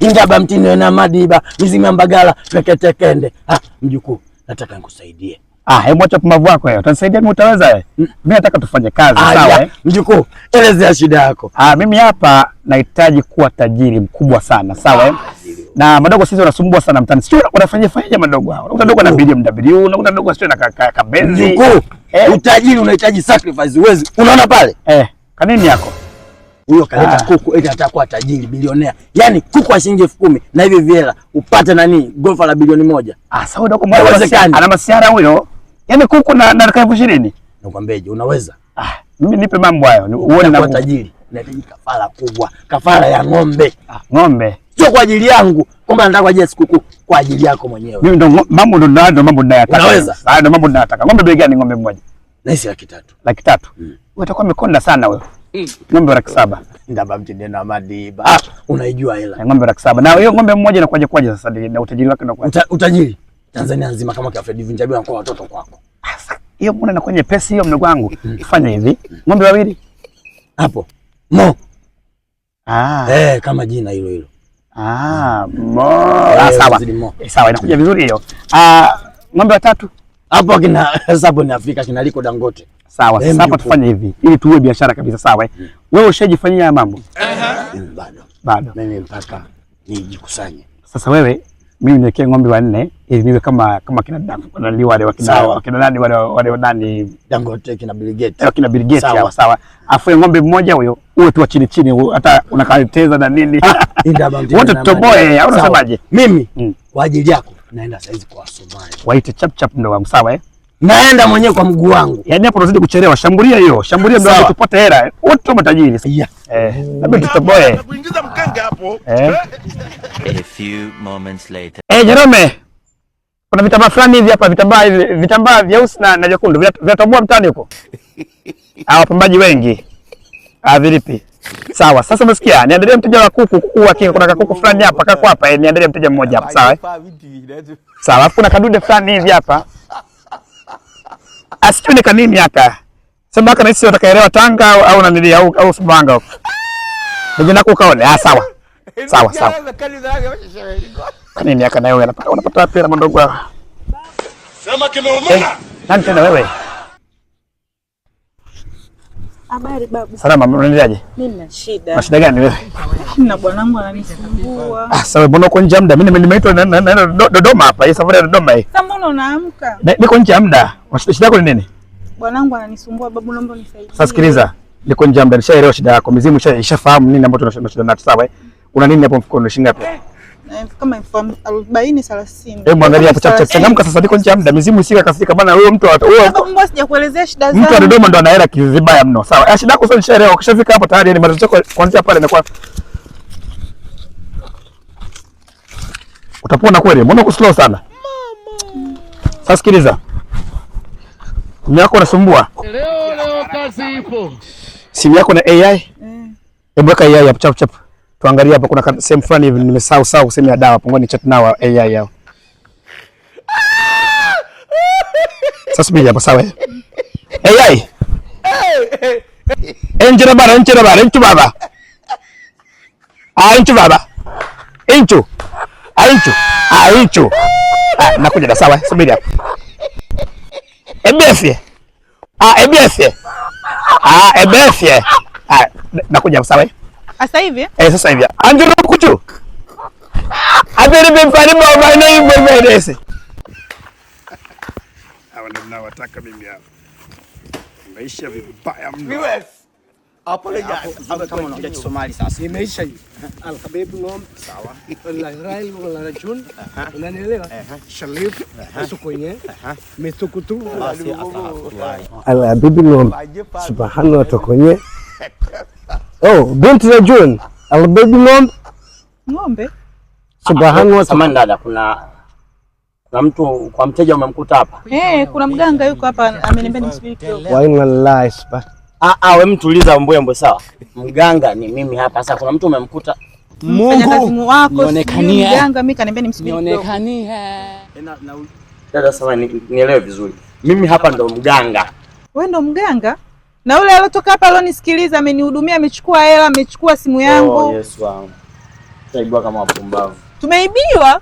Ingaba mtini na madiba, mizima mbagala, peketekende. Mjukuu, nataka nikusaidie. Hebu acha pumbavu wako wewe. Utanisaidia mimi utaweza wewe? Mimi nataka tufanye kazi, sawa? Mjukuu, elezea shida yako. Mimi hapa nahitaji kuwa tajiri mkubwa sana, sawa? Na madogo sisi wanasumbua sana mtani. Sio unafanya madogo hao. Unakuta dogo na BMW, unakuta dogo sio na kabenzi. Mjukuu, utajiri unahitaji sacrifice. Uwezi. Unaona pale? Kanini yako? Huyo kaleta kuku eti atakuwa tajiri bilionea. Yaani kuku wa shilingi 10,000 na hivi viela upate nani golfa la bilioni 1. Sawa dogo mmoja ana masiara huyo. Yaani kuku na 20,000. Nakwambiaje, unaweza? Mimi nipe mambo hayo. Uone na tajiri. Unahitaji kafara kubwa. Kafara ya ng'ombe. Ng'ombe. Sio kwa ajili yangu. Kwamba nataka kwa ajili ya sikukuu, kwa ajili yako mwenyewe. Mimi ndo mambo ninayotaka. Unaweza? Ndo mambo ninayotaka. Ng'ombe bei gani ng'ombe mmoja? Naisi 300,000. 300,000. Wewe utakuwa umekonda sana wewe. Ng'ombe 700,000. Ndaba mtende na madiba. Unaijua hela. Ng'ombe 700,000. Na hiyo ng'ombe mmoja inakuja sasa na utajiri wake unakuwa. Utajiri Tanzania nzima kama kwa Fred Vinjabiwa kwa watoto kwako. Hiyo mbona inakuwa nyepesi hiyo mdogo wangu? Ifanye hivi. Ng'ombe wawili. Hapo. Mo. Kama jina hilo hilo. Mo. Sawa. Sawa inakuja vizuri hiyo. Ng'ombe 3. Hapo kina hesabu ni Afrika kinaliko Dangote. Sawa. Sasa hapa tufanye hivi ili tuwe biashara kabisa, sawa? Wewe ushajifanyia mambo? Bado. Mimi mpaka nijikusanye. Sasa wewe mimi niwekee ng'ombe 4 ili niwe kama kina wale wakina nani wale nani Dangote kina Bill Gates. Kina Bill Gates, sawa. Afu ng'ombe mmoja huyo uwe tu chini hata unakaleteza na nini. Wote tutoboe au unasemaje? Mimi kwa ajili yako naenda saizi kwa Somali. Waite chap ndo wangu, sawa? Naenda mwenyewe kwa mguu wangu. Yaani hapo unazidi kuchelewa. Shambulia hiyo. Shambulia ndio tupate hela. Wote matajiri. Labda tutoboe. Kuingiza mkenge hapo. A few moments later. Jerome. Kuna vitambaa fulani hivi hapa, vitambaa vyeusi na vyekundu. Vinatoboa mtani huko. Wapambaji wengi. Vipi? Sawa. Sasa umesikia? Niandalie mteja wa kuku wake. Kuna kuku fulani hapa, kako hapa. Niandalie mteja mmoja hapa, sawa? Sawa. Alafu kuna kadude fulani hivi hapa. Asione kanini haka. Sema haka naisi watakaelewa Tanga au nanili au Sumbawanga huko. Ndio nako kaone. Sawa. Sawa. Kanini haka na wewe unapata pera mandogo hapa. Sema kimeumana. Nani tena wewe? Habari babu. Salama, unaendeleaje? Mimi nina shida. Una shida gani wewe? Na bwanangu ananisumbua. Sawa, mbona uko nje muda? Mimi nimeitwa na Dodoma hapa. Hii safari ya Dodoma hii. Sasa mbona unaamka? Niko nje muda. Shida yako ni nini? Bwanangu ananisumbua babu, naomba unisaidie. Sasa sikiliza. Niko nje muda, nishaelewa shida yako. Mizimu ishafahamu nini ambacho tunashinda nacho, sawa? Una nini hapo mfukoni? Shilingi ngapi? Kama 40-30. Hebu angalia hapo chap. Changamka sasa, niko nje muda. Mizimu isika kasika bana, wewe mtu mbona sijakuelezea shida zangu. Mtu wa Dodoma ndo ana hela kivibaya mno. Sawa. Shida yako sio nishaelewa. Ukishafika hapo tayari ni matatizo yako kuanzia pale na kwa utapona kweli. Mbona uko slow sana? Sasa sikiliza. Simu yako inasumbua. Leo kazi ipo. Simu yako na AI? Hebu weka AI hapo chap. Tuangalie hapa kuna sehemu fulani hivi nimesahau sehemu ya dawa hapo, ngoja ni chat nao AI yao. Sasa mimi hapa sawa. AI. Enjera bara. Inchu. Nakuja da sawa, subiri hapo. Ebefye. Nakuja sawa. Sasa hivi? Sasa hivi. Anjuro kuchu. Abiri bimfani baba na yimbo mbelese. Hawa ndio ninawataka mimi hapa. Maisha vibaya mno. Hapo kama unaongea Kisomali sasa. Imeisha hiyo. Al-Habib nom sawa. Al-Rail wala rajul. Unanielewa? Sharif sokwenye. Metukutu. Al-Habib nom subhanahu wa ta'ala. Binti Rajul. Al-Habib nom ng'ombe. Subhanahu wa ta'ala. Dada, kuna mtu kwa mteja umemkuta hapa? Kuna mganga yuko hapa ameniambia nisubiri kidogo. Wa inna lillahi subhanahu. Wewe mtuliza mbwembwe sawa. Mganga ni mimi hapa sasa, kuna mtu umemkuta? Mungu wako nionekanie. Mganga mimi kaniambia nimsubiri kidogo. Nionekanie. Dada sawa, nielewe vizuri. Mimi hapa ndo mganga. Wewe ndo mganga? Na yule aliyotoka hapa alonisikiliza amenihudumia, amechukua hela, amechukua simu yangu. Yes wangu. Tutaibwa kama wapumbavu. Tumeibiwa.